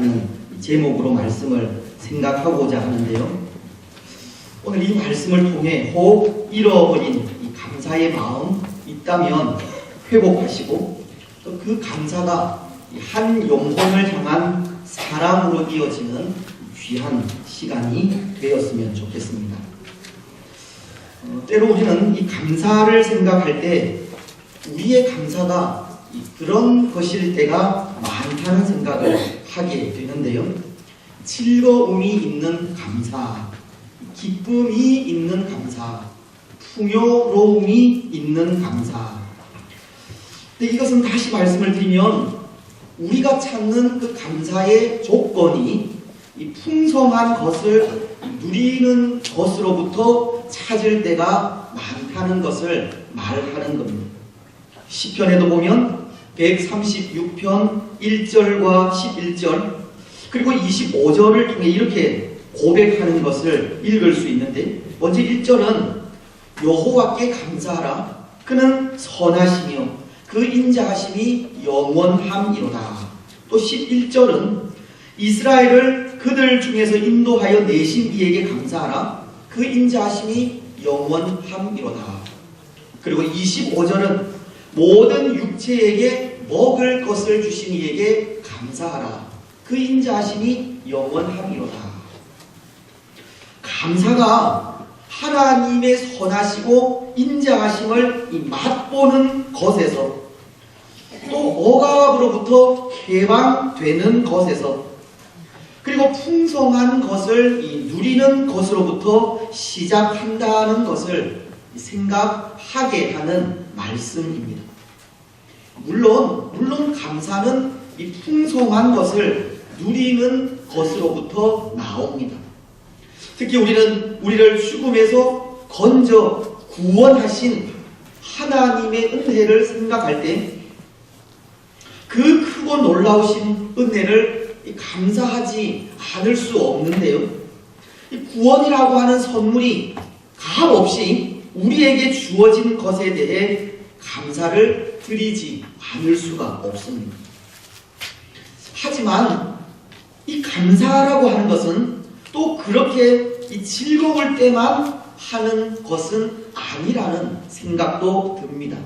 감사라는 제목으로 말씀을 생각하고자 하는데요. 오늘 이 말씀을 통해 혹 잃어버린 이 감사의 마음 있다면 회복하시고 또 그 감사가 한 영혼을 향한 사랑으로 이어지는 귀한 시간이 되었으면 좋겠습니다. 때로 우리는 이 감사를 생각할 때 우리의 감사가 그런 것일 때가 많다는 생각을 하게 되는데요. 즐거움이 있는 감사, 기쁨이 있는 감사, 풍요로움이 있는 감사. 근데 이것은 다시 말씀을 드리면 우리가 찾는 그 감사의 조건이 이 풍성한 것을 누리는 것으로부터 찾을 때가 많다는 것을 말하는 겁니다. 시편에도 보면 136편 1절과 11절 그리고 25절을 통해 이렇게 고백하는 것을 읽을 수 있는데, 먼저 1절은 여호와께 감사하라. 그는 선하시며 그 인자하심이 영원함이로다. 또 11절은 이스라엘을 그들 중에서 인도하여 내신 이에게 감사하라. 그 인자하심이 영원함이로다. 그리고 25절은 모든 육체에게 먹을 것을 주신 이에게 감사하라. 그 인자하심이 영원함이로다. 감사가 하나님의 선하시고 인자하심을 맛보는 것에서, 또 억압으로부터 해방되는 것에서, 그리고 풍성한 것을 누리는 것으로부터 시작한다는 것을 생각하게 하는 말씀입니다. 물론 감사는 이 풍성한 것을 누리는 것으로부터 나옵니다. 특히 우리를 죽음에서 건져 구원하신 하나님의 은혜를 생각할 때 그 크고 놀라우신 은혜를 감사하지 않을 수 없는데요. 이 구원이라고 하는 선물이 값없이 우리에게 주어진 것에 대해 감사를 드리지 않을 수가 없습니다. 하지만 이 감사라고 하는 것은 또 그렇게 이 즐거울 때만 하는 것은 아니라는 생각도 듭니다.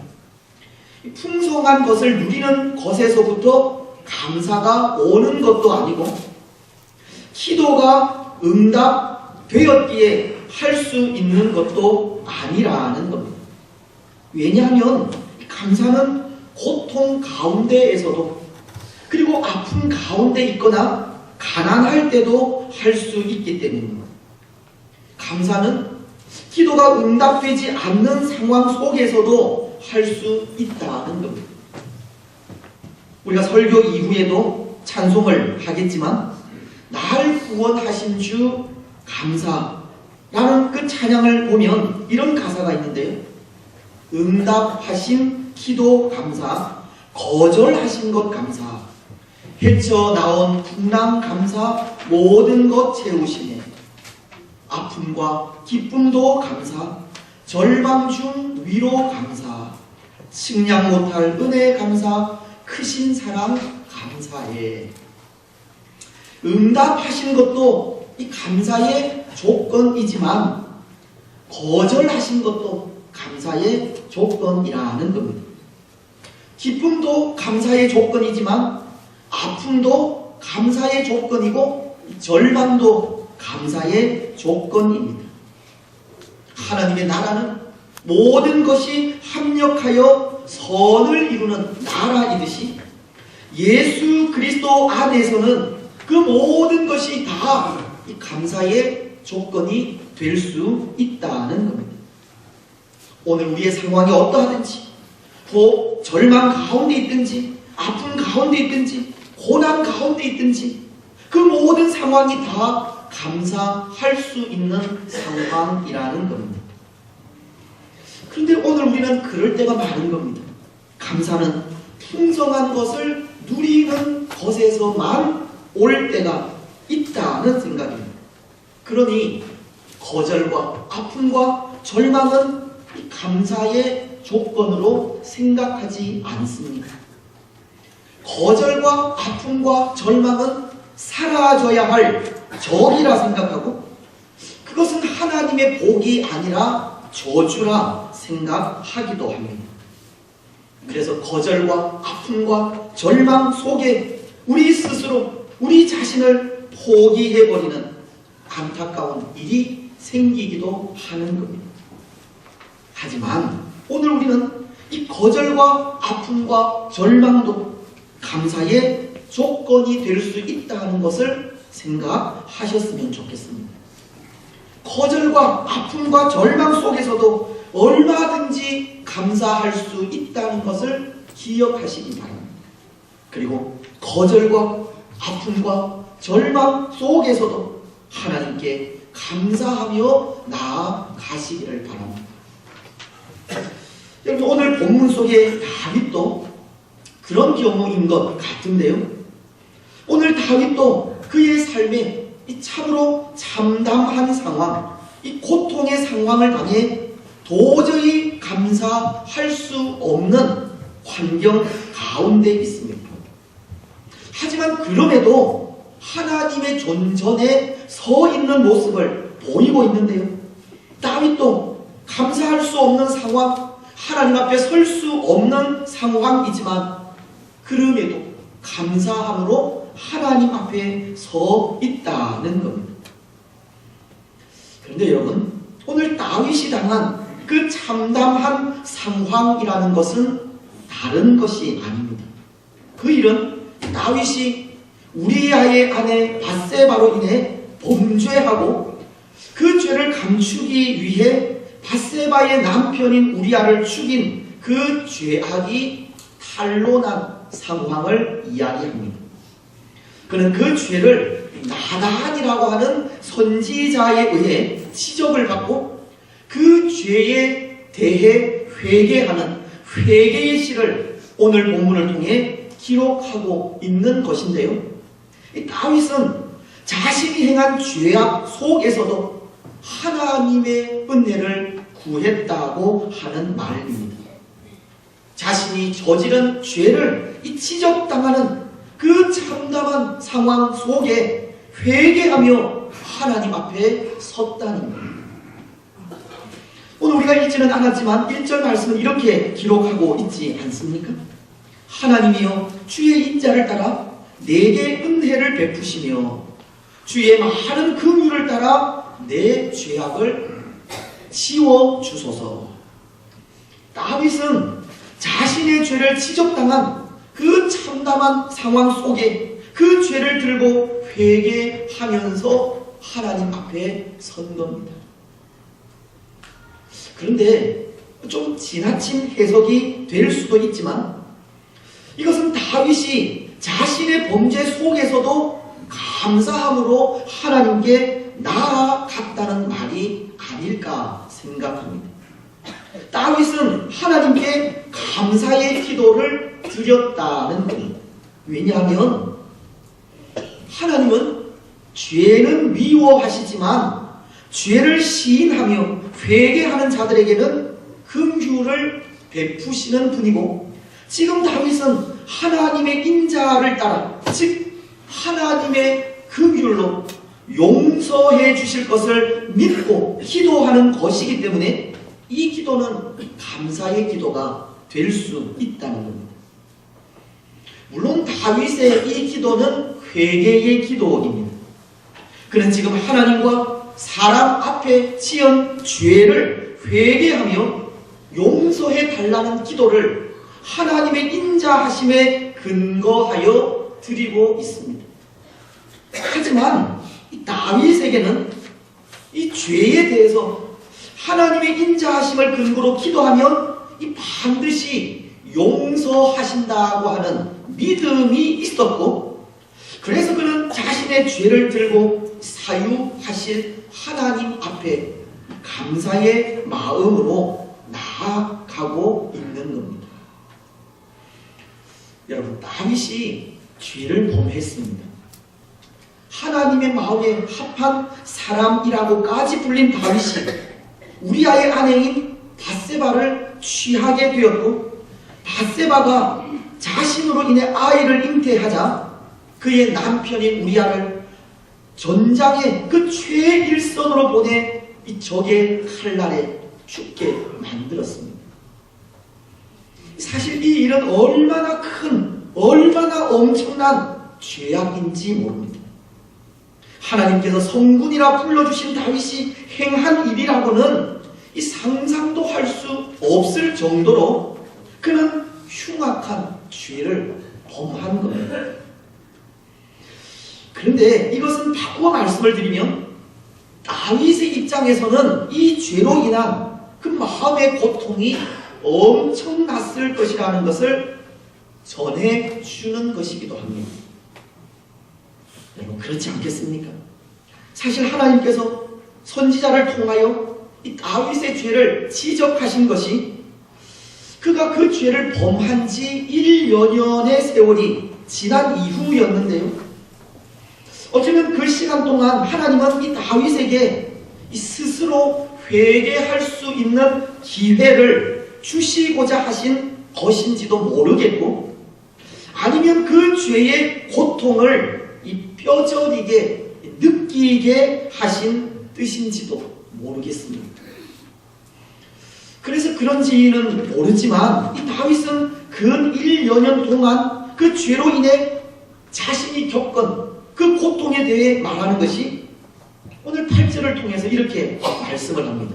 풍성한 것을 누리는 것에서부터 감사가 오는 것도 아니고, 기도가 응답되었기에 할 수 있는 것도 아니라는 겁니다. 왜냐하면 감사는 고통 가운데에서도, 그리고 아픔 가운데 있거나 가난할 때도 할 수 있기 때문입니다. 감사는 기도가 응답되지 않는 상황 속에서도 할 수 있다는 겁니다. 우리가 설교 이후에도 찬송을 하겠지만, 날 구원하신 주 감사라는 그 찬양을 보면 이런 가사가 있는데요. 응답하신 기도 감사, 거절하신 것 감사, 헤쳐나온 풍랑 감사, 모든 것 채우시네. 아픔과 기쁨도 감사, 절망 중 위로 감사, 측량 못할 은혜 감사, 크신 사랑 감사해. 응답하신 것도 이 감사의 조건이지만 거절하신 것도 감사의 조건이라는 겁니다. 기쁨도 감사의 조건이지만 아픔도 감사의 조건이고 절망도 감사의 조건입니다. 하나님의 나라는 모든 것이 합력하여 선을 이루는 나라이듯이 예수 그리스도 안에서는 그 모든 것이 다 이 감사의 조건이 될 수 있다는 겁니다. 오늘 우리의 상황이 어떠하든지, 혹 절망 가운데 있든지, 아픔 가운데 있든지, 고난 가운데 있든지, 그 모든 상황이 다 감사할 수 있는 상황이라는 겁니다. 그런데 오늘 우리는 그럴 때가 많은 겁니다. 감사는 풍성한 것을 누리는 것에서만 올 때가 있다는 생각입니다. 그러니 거절과 아픔과 절망은 감사의 조건으로 생각하지 않습니다. 거절과 아픔과 절망은 사라져야 할 적이라 생각하고 그것은 하나님의 복이 아니라 저주라 생각하기도 합니다. 그래서 거절과 아픔과 절망 속에 우리 스스로 우리 자신을 포기해버리는 안타까운 일이 생기기도 하는 겁니다. 하지만 오늘 우리는 이 거절과 아픔과 절망도 감사의 조건이 될 수 있다는 것을 생각하셨으면 좋겠습니다. 거절과 아픔과 절망 속에서도 얼마든지 감사할 수 있다는 것을 기억하시기 바랍니다. 그리고 거절과 아픔과 절망 속에서도 하나님께 감사하며 나아가시기를 바랍니다. 여러분, 오늘 본문 속에 다윗도 그런 경우인 것 같은데요. 오늘 다윗도 그의 삶에 이 참으로 참담한 상황, 이 고통의 상황을 당해 도저히 감사할 수 없는 환경 가운데 있습니다. 하지만 그럼에도 하나님의 존전에 서 있는 모습을 보이고 있는데요. 다윗도 감사할 수 없는 상황, 하나님 앞에 설 수 없는 상황이지만 그럼에도 감사함으로 하나님 앞에 서 있다는 겁니다. 그런데 여러분, 오늘 다윗이 당한 그 참담한 상황이라는 것은 다른 것이 아닙니다. 그 일은 다윗이 우리아의 아내 밧세바로 인해 범죄하고 그 죄를 감추기 위해 밧세바의 남편인 우리아를 죽인 그 죄악이 탄로난 상황을 이야기합니다. 그는 그 죄를 나단이라고 하는 선지자에 의해 지적을 받고 그 죄에 대해 회개하는 회개의 시를 오늘 본문을 통해 기록하고 있는 것인데요. 이 다윗은 자신이 행한 죄악 속에서도 하나님의 은혜를 구했다고 하는 말입니다. 자신이 저지른 죄를 이 지적당하는 그 참담한 상황 속에 회개하며 하나님 앞에 섰다는 겁니다. 오늘 우리가 읽지는 않았지만 1절 말씀은 이렇게 기록하고 있지 않습니까? 하나님이여 주의 인자를 따라 내게 은혜를 베푸시며 주의 많은 긍휼을 따라 내 죄악을 지워주소서. 다윗은 자신의 죄를 지적당한 그 참담한 상황 속에 그 죄를 들고 회개하면서 하나님 앞에 선 겁니다. 그런데 좀 지나친 해석이 될 수도 있지만 이것은 다윗이 자신의 범죄 속에서도 감사함으로 하나님께 나아갔다는 말이 아닐까 생각합니다. 다윗은 하나님께 감사의 기도를 드렸다는 겁니다. 왜냐하면 하나님은 죄는 미워하시지만 죄를 시인하며 회개하는 자들에게는 긍휼을 베푸시는 분이고 지금 다윗은 하나님의 인자를 따라 즉 하나님의 긍휼로 용서해 주실 것을 믿고 기도하는 것이기 때문에 이 기도는 감사의 기도가 될 수 있다는 겁니다. 물론 다윗의 이 기도는 회개의 기도입니다. 그는 지금 하나님과 사람 앞에 지은 죄를 회개하며 용서해 달라는 기도를 하나님의 인자하심에 근거하여 드리고 있습니다. 하지만 이 다윗에게는 이 죄에 대해서 하나님의 인자하심을 근거로 기도하면 이 반드시 용서하신다고 하는 믿음이 있었고 그래서 그는 자신의 죄를 들고 사유하실 하나님 앞에 감사의 마음으로 나아가고 있는 겁니다. 여러분, 다윗이 죄를 범했습니다. 하나님의 마음에 합한 사람이라고까지 불린 다윗이 우리아의 아내인 밧세바를 취하게 되었고 밧세바가 자신으로 인해 아이를 잉태하자 그의 남편인 우리아를 전장에 그 최일선으로 보내 이 적의 칼날에 죽게 만들었습니다. 사실 이 일은 얼마나 큰, 얼마나 엄청난 죄악인지 모릅니다. 하나님께서 성군이라 불러주신 다윗이 행한 일이라고는 이 상상도 할 수 없을 정도로 그는 흉악한 죄를 범한 겁니다. 그런데 이것은 바꾸어 말씀을 드리면 다윗의 입장에서는 이 죄로 인한 그 마음의 고통이 엄청났을 것이라는 것을 전해주는 것이기도 합니다. 여러분 그렇지 않겠습니까? 사실 하나님께서 선지자를 통하여 이 다윗의 죄를 지적하신 것이 그가 그 죄를 범한 지 1여 년의 세월이 지난 이후였는데요. 어쩌면 그 시간 동안 하나님은 이 다윗에게 이 스스로 회개할 수 있는 기회를 주시고자 하신 것인지도 모르겠고, 아니면 그 죄의 고통을 이 뼈저리게 느끼게 하신 뜻인지도 모르겠습니다. 그래서 그런지는 모르지만 이 다윗은 근 1여 년 동안 그 죄로 인해 자신이 겪은 그 고통에 대해 말하는 것이 오늘 8절을 통해서 이렇게 말씀을 합니다.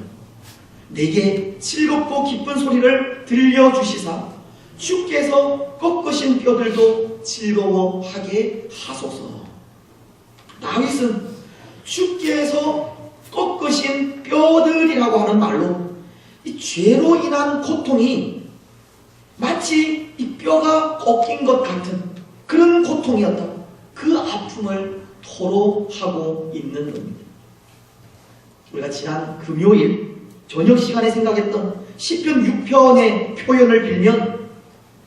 내게 즐겁고 기쁜 소리를 들려주시사 주께서 꺾으신 뼈들도 즐거워하게 하소서. 다윗은 주께서 꺾으신 뼈들이라고 하는 말로 이 죄로 인한 고통이 마치 이 뼈가 꺾인 것 같은 그런 고통이었다. 그 아픔을 토로하고 있는 겁니다. 우리가 지난 금요일 저녁 시간에 생각했던 시편 6편의 표현을 빌면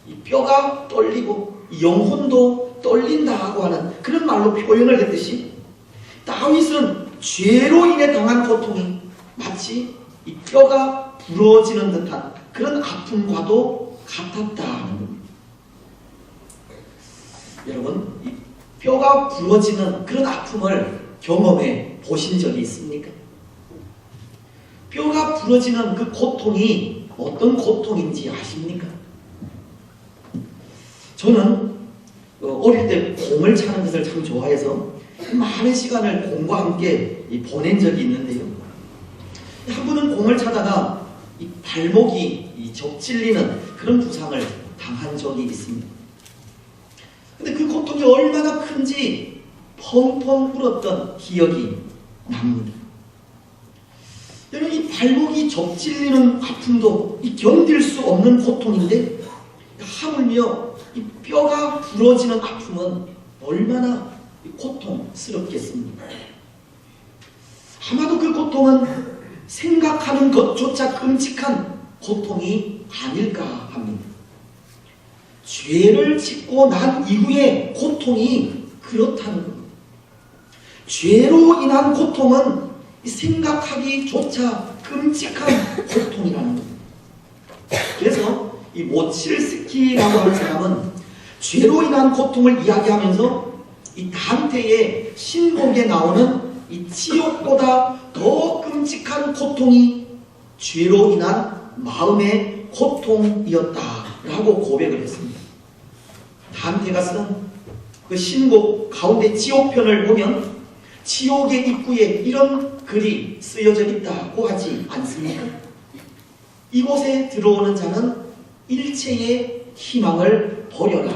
이 뼈가 떨리고 영혼도 떨린다고 하는 그런 말로 표현을 했듯이 다윗은 죄로 인해 당한 고통이 마치 이 뼈가 부러지는 듯한 그런 아픔과도 같았다는 겁니다. 여러분, 이 뼈가 부러지는 그런 아픔을 경험해 보신 적이 있습니까? 뼈가 부러지는 그 고통이 어떤 고통인지 아십니까? 저는 어릴 때 공을 차는 것을 참 좋아해서 많은 시간을 공과 함께 보낸 적이 있는데요. 한 번은 공을 차다가 이 발목이 접질리는 그런 부상을 당한 적이 있습니다. 근데 그 고통이 얼마나 큰지 펑펑 울었던 기억이 납니다. 여러분, 이 발목이 접질리는 아픔도 이 견딜 수 없는 고통인데 하물며 이 뼈가 부러지는 아픔은 얼마나 고통스럽겠습니까? 아마도 그 고통은 생각하는 것조차 끔찍한 고통이 아닐까 합니다. 죄를 짓고 난 이후의 고통이 그렇다는 겁니다. 죄로 인한 고통은 생각하기조차 끔찍한 고통이라는 겁니다. 그래서 이 모칠스키라고 하는 사람은 죄로 인한 고통을 이야기하면서 이 단테의 신곡에 나오는 이 지옥보다 더 끔찍한 고통이 죄로 인한 마음의 고통이었다라고 고백을 했습니다. 단테가 쓴 그 신곡 가운데 지옥편을 보면 지옥의 입구에 이런 글이 쓰여져 있다고 하지 않습니까? 이곳에 들어오는 자는 일체의 희망을 버려라.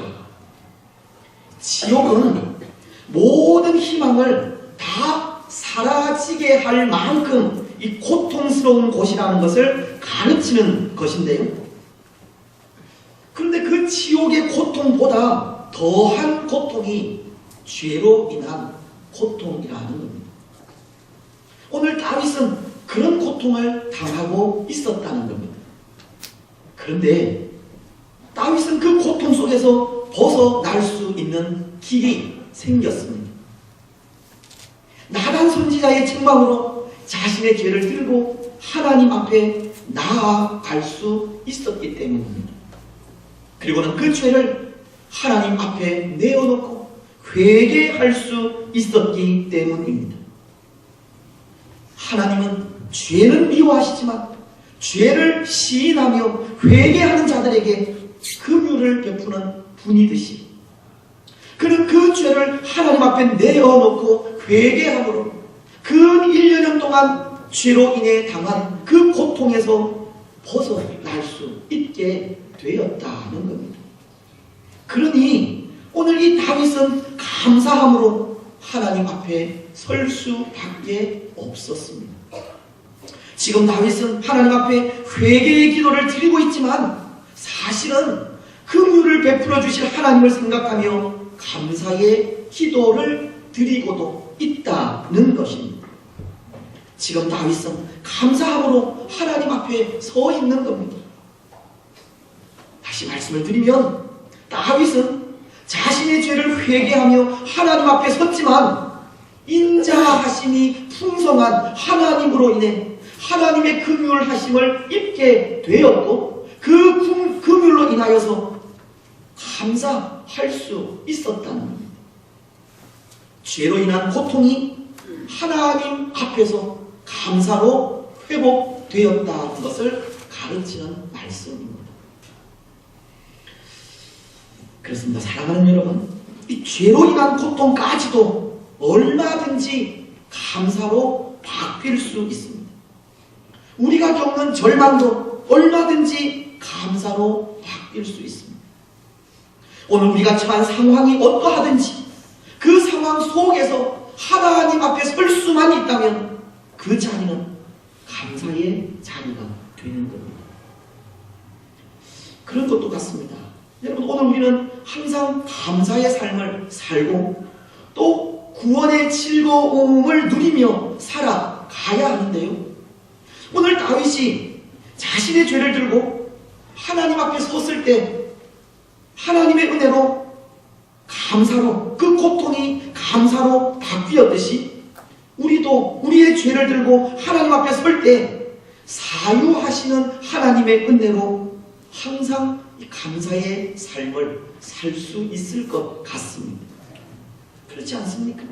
지옥은 모든 희망을 다 사라지게 할 만큼 이 고통스러운 곳이라는 것을 가르치는 것인데요. 그런데 그 지옥의 고통보다 더한 고통이 죄로 인한 고통이라는 겁니다. 오늘 다윗은 그런 고통을 당하고 있었다는 겁니다. 그런데 다윗은 그 고통 속에서 벗어날 수 있는 길이 생겼습니다. 나단 선지자의 책망으로 자신의 죄를 들고 하나님 앞에 나아갈 수 있었기 때문입니다. 그리고는 그 죄를 하나님 앞에 내어놓고 회개할 수 있었기 때문입니다. 하나님은 죄는 미워하시지만 죄를 시인하며 회개하는 자들에게 긍휼을 베푸는 분이듯이 그는 그 죄를 하나님 앞에 내어놓고 회개함으로 근 1년 동안 죄로 인해 당한 그 고통에서 벗어날 수 있게 되었다는 겁니다. 그러니 오늘 이 다윗은 감사함으로 하나님 앞에 설 수밖에 없었습니다. 지금 다윗은 하나님 앞에 회개의 기도를 드리고 있지만 사실은 긍휼을 베풀어 주실 하나님을 생각하며 감사의 기도를 드리고도 있다는 것입니다. 지금 다윗은 감사함으로 하나님 앞에 서 있는 겁니다. 다시 말씀을 드리면 다윗은 자신의 죄를 회개하며 하나님 앞에 섰지만 인자하심이 풍성한 하나님으로 인해 하나님의 긍휼하심을 입게 되었고 그 긍휼로 인하여서 감사할 수 있었다는 겁니다. 죄로 인한 고통이 하나님 앞에서 감사로 회복되었다는 것을 가르치는 말씀입니다. 그렇습니다. 사랑하는 여러분, 이 죄로 인한 고통까지도 얼마든지 감사로 바뀔 수 있습니다. 우리가 겪는 절망도 얼마든지 감사로 바뀔 수 있습니다. 오늘 우리가 처한 상황이 어떠하든지 그 상황 속에서 하나님 앞에 설 수만 있다면 그 자리는 감사의 자리가 되는 겁니다. 그런 것도 같습니다. 여러분, 오늘 우리는 항상 감사의 삶을 살고 또 구원의 즐거움을 누리며 살아가야 하는데요. 오늘 다윗이 자신의 죄를 들고 하나님 앞에 섰을 때 하나님의 은혜로 감사로 그 고통이 감사로 바뀌었듯이 우리도 우리의 죄를 들고 하나님 앞에 설 때 사유하시는 하나님의 은혜로 항상 이 감사의 삶을 살 수 있을 것 같습니다. 그렇지 않습니까?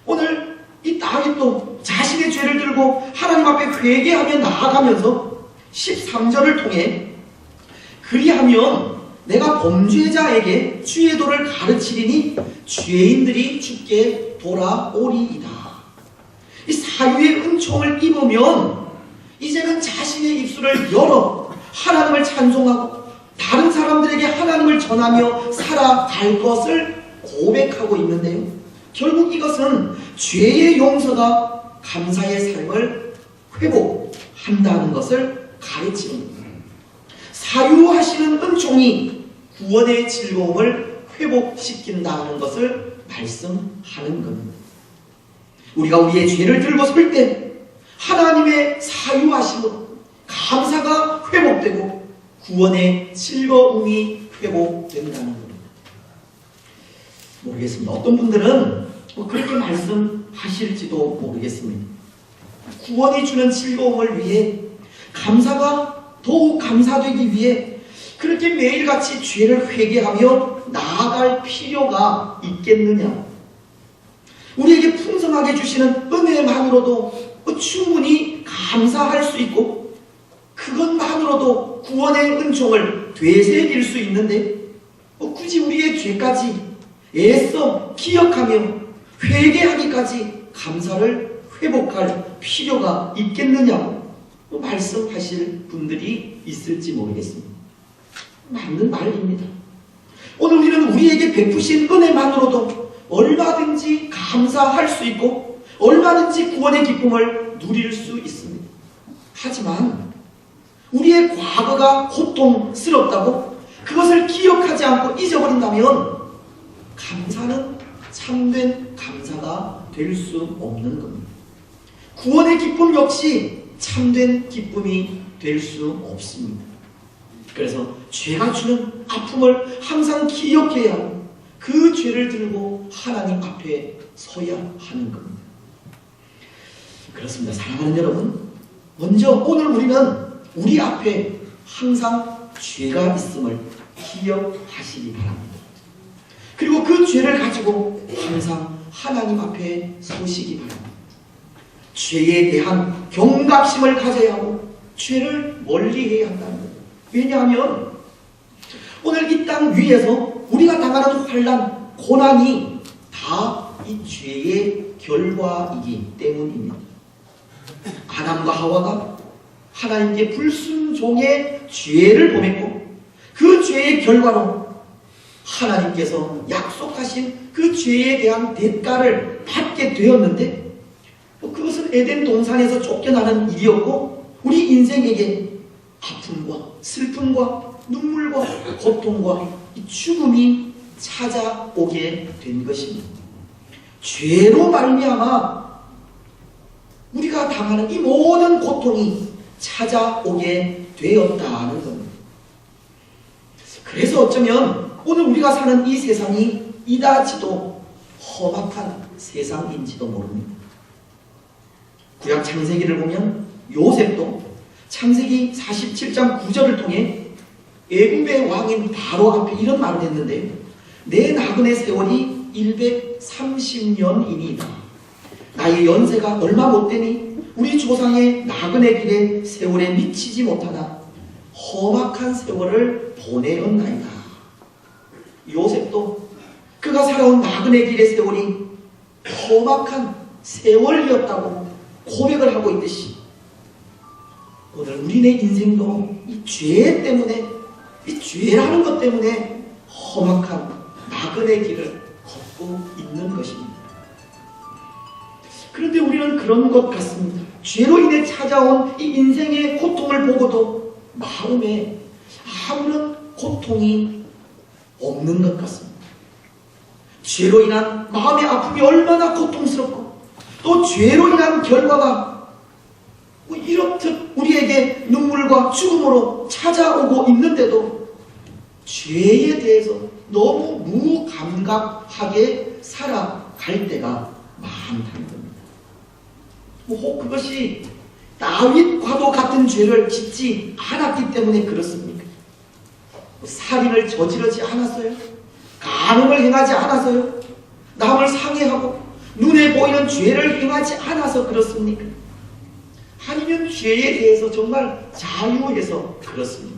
오늘 이 다윗도 자신의 죄를 들고 하나님 앞에 회개하며 나아가면서 13절을 통해 그리하면 내가 범죄자에게 주의 도를 가르치리니 죄인들이 주께 돌아오리이다. 이 사유의 은총을 입으면 이제는 자신의 입술을 열어 하나님을 찬송하고 다른 사람들에게 하나님을 전하며 살아갈 것을 고백하고 있는데요. 결국 이것은 죄의 용서가 감사의 삶을 회복한다는 것을 가르치는 겁니다. 사유하시는 은총이 구원의 즐거움을 회복시킨다는 것을 말씀하는 겁니다. 우리가 우리의 죄를 들고 설 때 하나님의 사유하심으로 감사가 회복되고 구원의 즐거움이 회복된다는 겁니다. 모르겠습니다. 어떤 분들은 그렇게 말씀하실지도 모르겠습니다. 구원이 주는 즐거움을 위해 감사가 더욱 감사되기 위해 그렇게 매일같이 죄를 회개하며 나아갈 필요가 있겠느냐? 우리에게 풍성하게 주시는 은혜만으로도 충분히 감사할 수 있고 그것만으로도 구원의 은총을 되새길 수 있는데 굳이 우리의 죄까지 애써 기억하며 회개하기까지 감사를 회복할 필요가 있겠느냐고 말씀하실 분들이 있을지 모르겠습니다. 맞는 말입니다. 오늘 우리는 우리에게 베푸신 은혜만으로도 얼마든지 감사할 수 있고 얼마든지 구원의 기쁨을 누릴 수 있습니다. 하지만 우리의 과거가 고통스럽다고 그것을 기억하지 않고 잊어버린다면 감사는 참된 감사가 될 수 없는 겁니다. 구원의 기쁨 역시 참된 기쁨이 될 수 없습니다. 그래서 죄가 주는 아픔을 항상 기억해야 하고 그 죄를 들고 하나님 앞에 서야 하는 겁니다. 그렇습니다. 사랑하는 여러분, 먼저 오늘 우리는 우리 앞에 항상 죄가 있음을 기억하시기 바랍니다. 그리고 그 죄를 가지고 항상 하나님 앞에 서시기 바랍니다. 죄에 대한 경각심을 가져야 하고 죄를 멀리해야 한다는 거예요. 왜냐하면 오늘 이 땅 위에서 우리가 당하는 환난, 고난이 다 이 죄의 결과이기 때문입니다. 아담과 하와가 하나님께 불순종의 죄를 범했고 그 죄의 결과로 하나님께서 약속하신 그 죄에 대한 대가를 받게 되었는데 그것은 에덴 동산에서 쫓겨나는 일이었고 우리 인생에게 아픔과 슬픔과 눈물과 고통과 이 죽음이 찾아오게 된 것입니다. 죄로 말미암아 우리가 당하는 이 모든 고통이 찾아오게 되었다는 겁니다. 그래서 어쩌면 오늘 우리가 사는 이 세상이 이다지도 험악한 세상인지도 모릅니다. 구약 창세기를 보면 요셉도 창세기 47장 9절을 통해 애굽의 왕인 바로 앞에 이런 말을 했는데요. 내 나그네 세월이 130년이니이다. 나의 연세가 얼마 못되니 우리 조상의 나그네 길의 세월에 미치지 못하나 험악한 세월을 보내었나이다. 요셉도 그가 살아온 나그네 길의 세월이 험악한 세월이었다고 고백을 하고 있듯이 오늘 우리네 인생도 이 죄 때문에 이 죄라는 것 때문에 험악한 나그네 길을 걷고 있는 것입니다. 그런데 우리는 그런 것 같습니다. 죄로 인해 찾아온 이 인생의 고통을 보고도 마음에 아무런 고통이 없는 것 같습니다. 죄로 인한 마음의 아픔이 얼마나 고통스럽고 또 죄로 인한 결과가 이렇듯 우리에게 눈물과 죽음으로 찾아오고 있는데도 죄에 대해서 너무 무감각하게 살아갈 때가 많다는 겁니다. 혹 그것이 다윗과도 같은 죄를 짓지 않았기 때문에 그렇습니까? 살인을 저지르지 않았어요? 간음을 행하지 않았어요? 남을 상해하고 눈에 보이는 죄를 행하지 않아서 그렇습니까? 아니면 죄에 대해서 정말 자유해서 그렇습니다.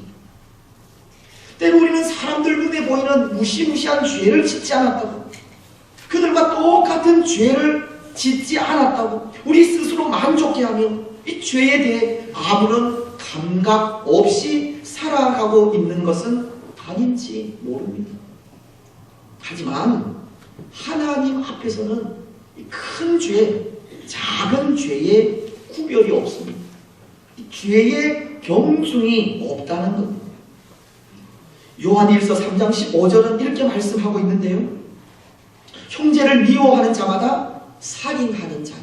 때로 우리는 사람들 눈에 보이는 무시무시한 죄를 짓지 않았다고, 그들과 똑같은 죄를 짓지 않았다고 우리 스스로 만족해하며 이 죄에 대해 아무런 감각 없이 살아가고 있는 것은 아닌지 모릅니다. 하지만 하나님 앞에서는 큰 죄, 작은 죄의 구별이 없습니다. 죄의 경중이 없다는 겁니다. 요한일서 3장 15절은 이렇게 말씀하고 있는데요. 형제를 미워하는 자마다 살인하는 자니.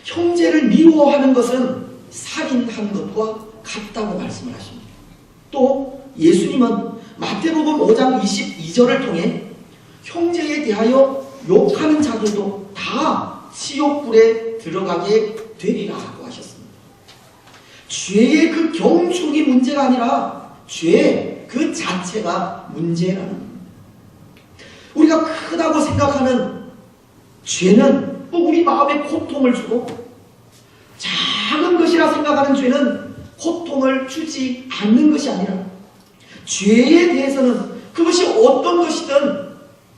형제를 미워하는 것은 살인한 것과 같다고 말씀을 하십니다. 또 예수님은 마태복음 5장 22절을 통해 형제에 대하여 욕하는 자들도 다 지옥불에 들어가게 되리라고 하셨습니다. 죄의 그 경중이 문제가 아니라 죄 그 자체가 문제라는 겁니다. 우리가 크다고 생각하는 죄는 또 우리 마음에 고통을 주고, 작은 것이라 생각하는 죄는 고통을 주지 않는 것이 아니라 죄에 대해서는 그것이 어떤 것이든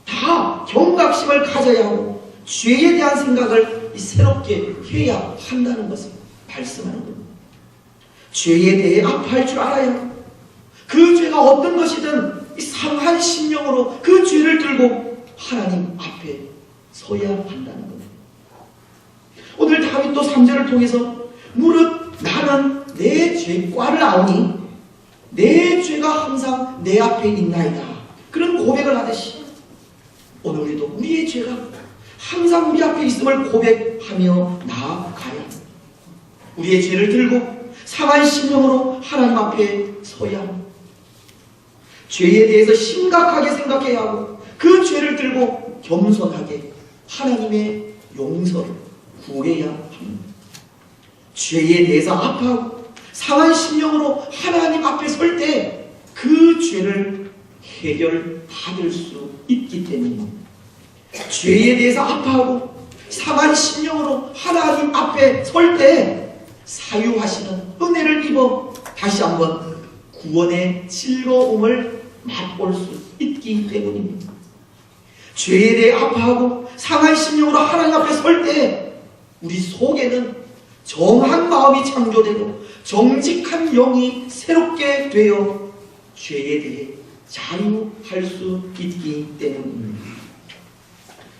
다 경각심을 가져야 하고 죄에 대한 생각을 새롭게 해야 한다는 것을 말씀하는 겁니다. 죄에 대해 아파할 줄 알아야 하고 그 죄가 어떤 것이든 이 상한 심령으로 그 죄를 들고 하나님 앞에 서야 한다는 겁니다. 오늘 다윗도 3절을 통해서 무릇 나는 내 죄과를 아오니 내 죄가 항상 내 앞에 있나이다, 그런 고백을 하듯이 오늘 우리도 우리의 죄가 항상 우리 앞에 있음을 고백하며 나아가야 합니다. 우리의 죄를 들고 상한 심령으로 하나님 앞에 서야 합니다. 죄에 대해서 심각하게 생각해야 하고 그 죄를 들고 겸손하게 하나님의 용서를 구해야 합니다. 죄에 대해서 아파하고 상한 심령으로 하나님 앞에 설 때 그 죄를 해결받을 수 있기 때문입니다. 죄에 대해서 아파하고 상한 심령으로 하나님 앞에 설 때 사유하시는 은혜를 입어 다시 한번 구원의 즐거움을 맛볼 수 있기 때문입니다. 죄에 대해 아파하고 상한 심령으로 하나님 앞에 설 때 우리 속에는 정한 마음이 창조되고 정직한 영이 새롭게 되어 죄에 대해 자유할 수 있기 때문입니다.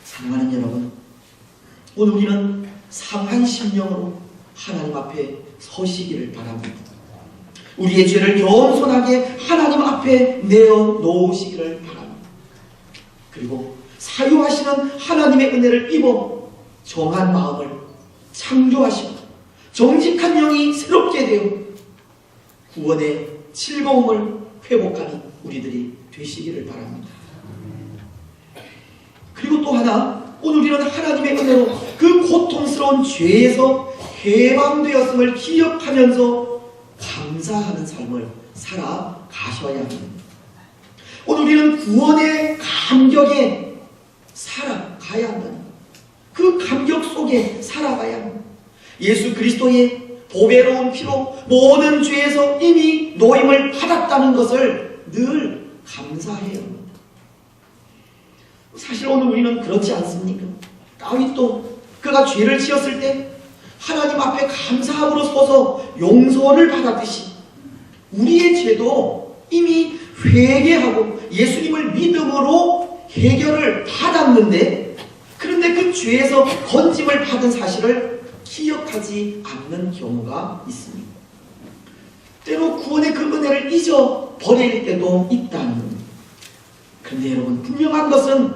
사랑하는 여러분, 오늘 우리는 상한 심령으로 하나님 앞에 서시기를 바랍니다. 우리의 죄를 겸손하게 하나님 앞에 내어놓으시기를 바랍니다. 그리고 사유하시는 하나님의 은혜를 입어 정한 마음을 창조하시고 정직한 영이 새롭게 되어 구원의 즐거움을 회복하는 우리들이 되시기를 바랍니다. 그리고 또 하나, 오늘 우리는 하나님의 은혜로 그 고통스러운 죄에서 해방되었음을 기억하면서 감사하는 삶을 살아가셔야 합니다. 오늘 우리는 구원의 감격에 살아가야 합니다. 그 감격 속에 살아가야 합니다. 예수 그리스도의 보배로운 피로 모든 죄에서 이미 노임을 받았다는 것을 늘 감사해야 합니다. 사실 오늘 우리는 그렇지 않습니까? 다윗도 그가 죄를 지었을 때 하나님 앞에 감사함으로 서서 용서를 받았듯이 우리의 죄도 이미 회개하고 예수님을 믿음으로 해결을 받았는데, 그런데 그 죄에서 건짐을 받은 사실을 기억하지 않는 경우가 있습니다. 때로 구원의 그 은혜를 잊어버릴 때도 있다는 겁니다. 그런데 여러분, 분명한 것은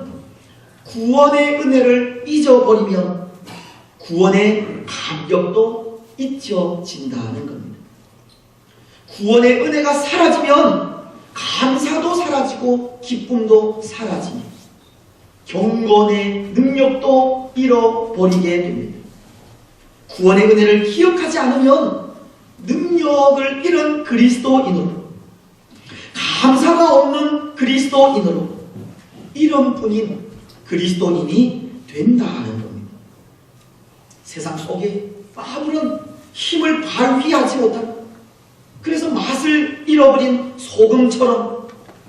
구원의 은혜를 잊어버리면 구원의 감격도 잊혀진다는 겁니다. 구원의 은혜가 사라지면 감사도 사라지고 기쁨도 사라집니다. 경건의 능력도 잃어버리게 됩니다. 구원의 은혜를 기억하지 않으면 능력을 잃은 그리스도인으로, 감사가 없는 그리스도인으로, 이름뿐인 그리스도인이 된다는 겁니다. 세상 속에 아무런 힘을 발휘하지 못하고, 그래서 맛을 잃어버린 소금처럼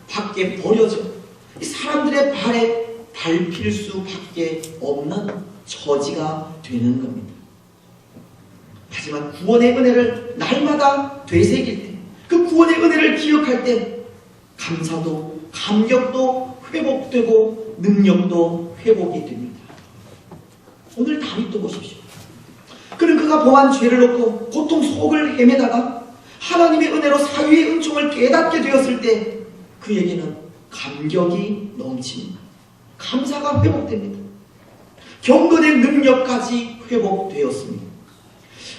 밖에 버려져 이 사람들의 발에 밟힐 수밖에 없는 처지가 되는 겁니다. 하지만 구원의 은혜를 날마다 되새길 때, 그 구원의 은혜를 기억할 때 감사도 감격도 회복되고 능력도 회복이 됩니다. 오늘 다윗도 보십시오. 그는 그가 범한 죄를 놓고 고통 속을 헤매다가 하나님의 은혜로 사유의 은총을 깨닫게 되었을 때 그에게는 감격이 넘칩니다. 감사가 회복됩니다. 경건의 능력까지 회복되었습니다.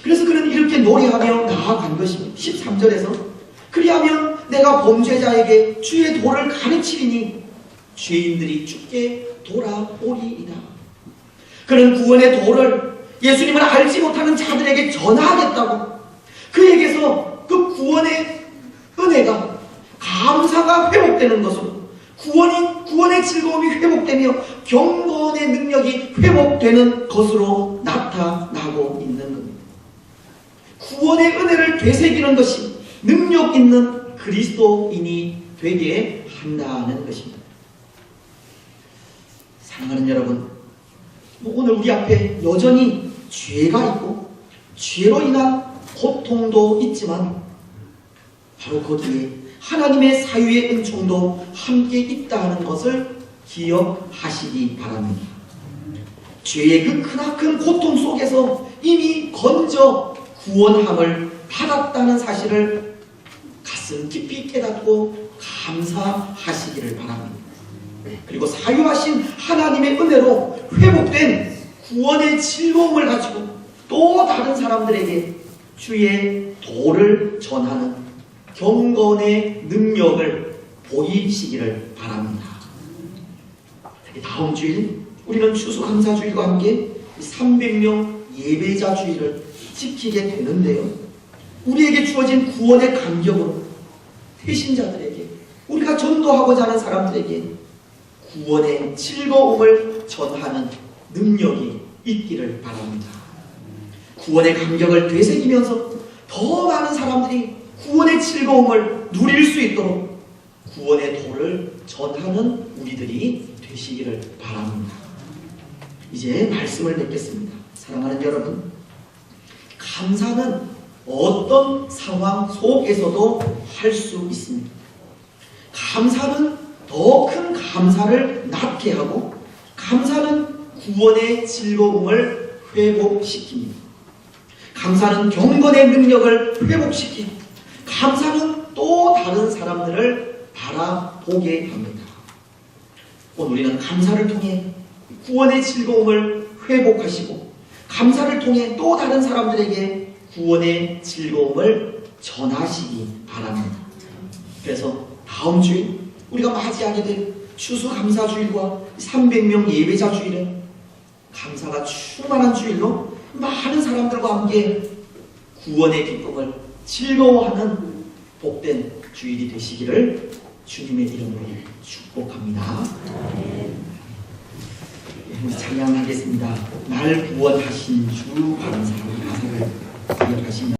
그래서 그는 이렇게 노래하며 나아간 것입니다. 13절에서 그리하면 내가 범죄자에게 주의 도를 가르치리니 죄인들이 주께 돌아오리이다. 그는 구원의 도를 예수님을 알지 못하는 자들에게 전하겠다고, 그에게서 그 구원의 은혜가, 감사가 회복되는 것으로 구원의 즐거움이 회복되며 경건의 능력이 회복되는 것으로 나타나고 있는 겁니다. 구원의 은혜를 되새기는 것이 능력 있는 그리스도인이 되게 한다는 것입니다. 사랑하는 여러분, 오늘 우리 앞에 여전히 죄가 있고 죄로 인한 고통도 있지만 바로 거기에 하나님의 사유의 은총도 함께 있다는 것을 기억하시기 바랍니다. 죄의 그 크나큰 고통 속에서 이미 건져 구원함을 받았다는 사실을 가슴 깊이 깨닫고 감사하시기를 바랍니다. 그리고 사유하신 하나님의 은혜로 회복된 구원의 즐거움을 가지고 또 다른 사람들에게 주의 도를 전하는 경건의 능력을 보이시기를 바랍니다. 다음 주일 우리는 추수감사주일과 함께 300명 예배자주일을 지키게 되는데요, 우리에게 주어진 구원의 감격으로 태신자들에게 우리가 전도하고자 하는 사람들에게 구원의 즐거움을 전하는 능력이 있기를 바랍니다. 구원의 감격을 되새기면서 더 많은 사람들이 구원의 즐거움을 누릴 수 있도록 구원의 도를 전하는 우리들이 되시기를 바랍니다. 이제 말씀을 맺겠습니다. 사랑하는 여러분, 감사는 어떤 상황 속에서도 할 수 있습니다. 감사는 더 큰 감사를 낳게 하고, 감사는 구원의 즐거움을 회복시킵니다. 감사는 경건의 능력을 회복시키고, 감사는 또 다른 사람들을 바라보게 합니다. 오늘 우리는 감사를 통해 구원의 즐거움을 회복하시고, 감사를 통해 또 다른 사람들에게 구원의 즐거움을 전하시기 바랍니다. 그래서 다음 주에 우리가 맞이하게 될 추수감사주일과 300명 예배자 주일은 감사가 충만한 주일로 많은 사람들과 함께 구원의 기쁨을 즐거워하는 복된 주일이 되시기를 주님의 이름으로 축복합니다. 찬양하겠습니다. 날 구원하신 주 감사의 가사를 기억하시며